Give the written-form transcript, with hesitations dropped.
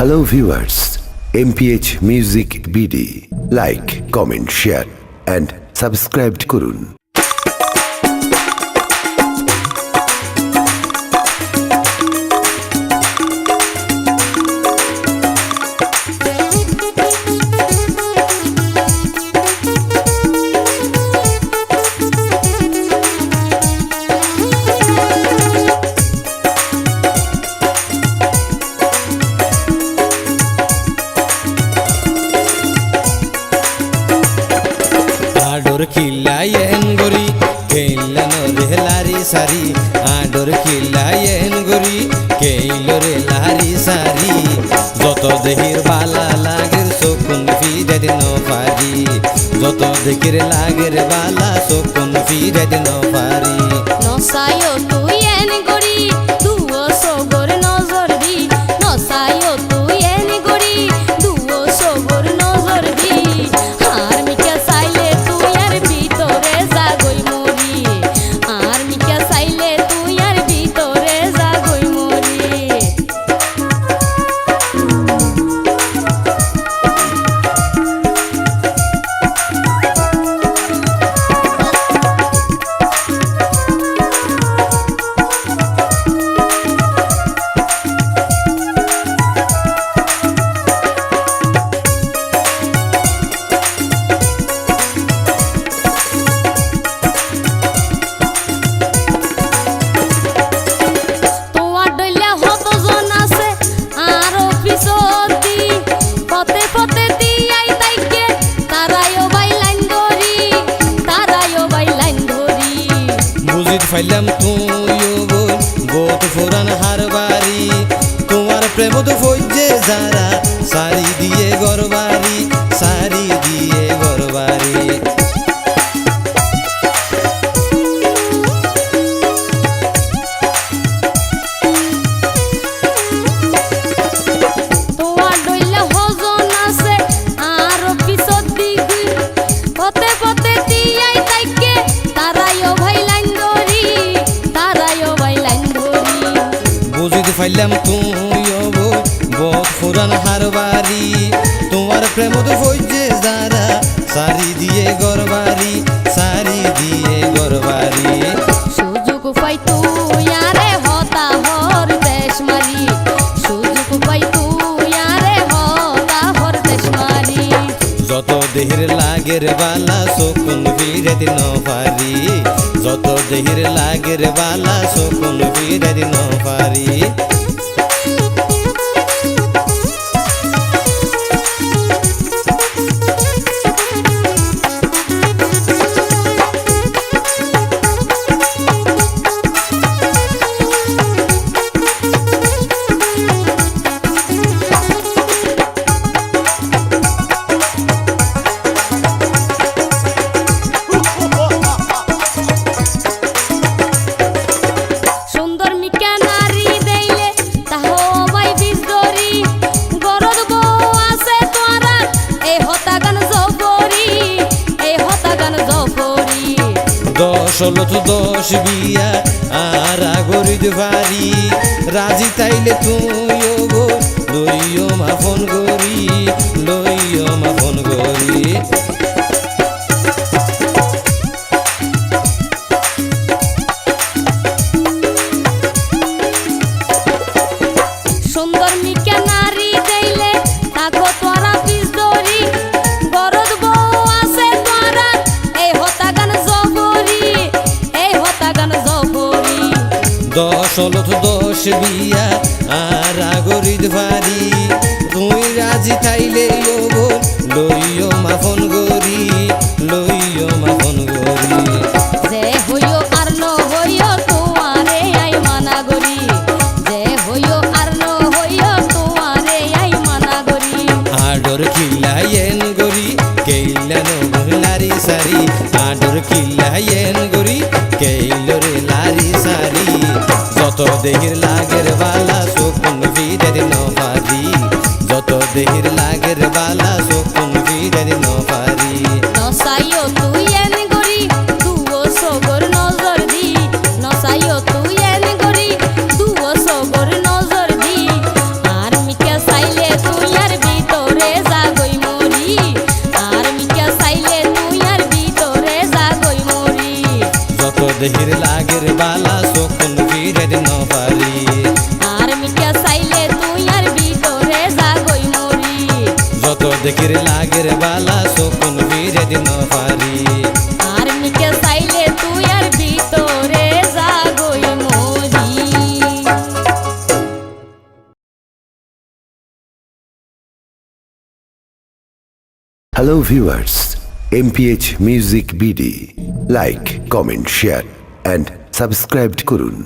Hello viewers, MPH Music BD. Like, comment, share and subscribe করুন। आडोर खिलायन गोरी Kellen रे लारी सारी आडोर खिलायन गोरी केलो रे लारी सारी যত দেখির বালা লাগের সকুন ফিরে দিন পারি যত দেখির লাগের বালা সকুন ফিরে দিন পারি নসায়ো তুই এন গরি দুও সগর নজর দি নসায়ো তুই এন গরি দুও সগর নজর দি আর মিকা সাইলে তুই আর ভিতরে জাগই মরি আর মিকা সাইলে তুই আর ভিতরে জাগই মরি ফাইলাম তুইও বল বহুত ফুরান হারবারি তোমার প্রেম তো ফইজে যারা সারি দিয়ে গরবারি সারি দিয়ে গরবারি তোমার ডইলে হজন আছে আর পিছত দিগি পতে পতে তিয়াই তাইকে তারাইও ভাই লাইন ধরি তারাইও ভাই লাইন ধরি বুঝিতে ফাইলাম তুইও বল বহুত ফুরান হারবারি তোমার প্রেম তো ফইজে যারা সারি দিয়ে গরবারি সারি দিয়ে গরবারি সুযোগ পাই তুই আরে হতা হর দেশ মারি সুযোগ পাই তুই আরে হতা হর দেশ মারি যত দেহের লাগের বালা সকুন ফিরে দিন পারি যত দেহের লাগের বালা সকুন ফিরে দিন পারি সুন্দর মিকা নারী দেইলে তাহো ভাই বিজরি গরদ বউ আছে তোরা এই হতা গান জফরি এই হতা গান জফরি 10 হলো তো 10 বিয়া আর আগরিদ ভারি রাজি তাইলে তুইও গো লইও মা ফোন গরি লইও মা ফোন গরি সুন্দর মিকা নারী দেইলে তাকো তোরা বিজরি গরদ বউ আছে তোরা এই হতা গান জফরি এই হতা গান জফরি 10 হলো তো 10 বিয়া আর আগরিদ ভারি তুই রাজি তাইলে গো লইও মা ফোন গরি লইও মা ফোন গরি যে হইও আর ন হইও তোমারে আই মানা গরি যে হইও আর ন হইও তোমারে আই মানা গরি আডর খিলায়েন গরি কেইলানো লারি সারি আডর খিলায়েন গরি কেইলো রে লারি সারি যত দেহির লাগের বালা সকুন ফিরে দিন পারি যত দেহির লাগের বালা সকুন ফিরে দিন পারি নসাইও তুই এন গরি দুও সগর নজর দি নসাইও তুই এন গরি দুও সগর নজর দি আর মিকা সাইলে ফিরে দিন পারি আর মিকে চাইলে তুই আর ভিতরে জাগই মরি যত দেখির লাগের বালা শকুন ফিরে দিন পারি আর মিকে চাইলে তুই আর ভিতরে জাগই মরি hello viewers, MPH music BD like, comment, share and subscribe করুন।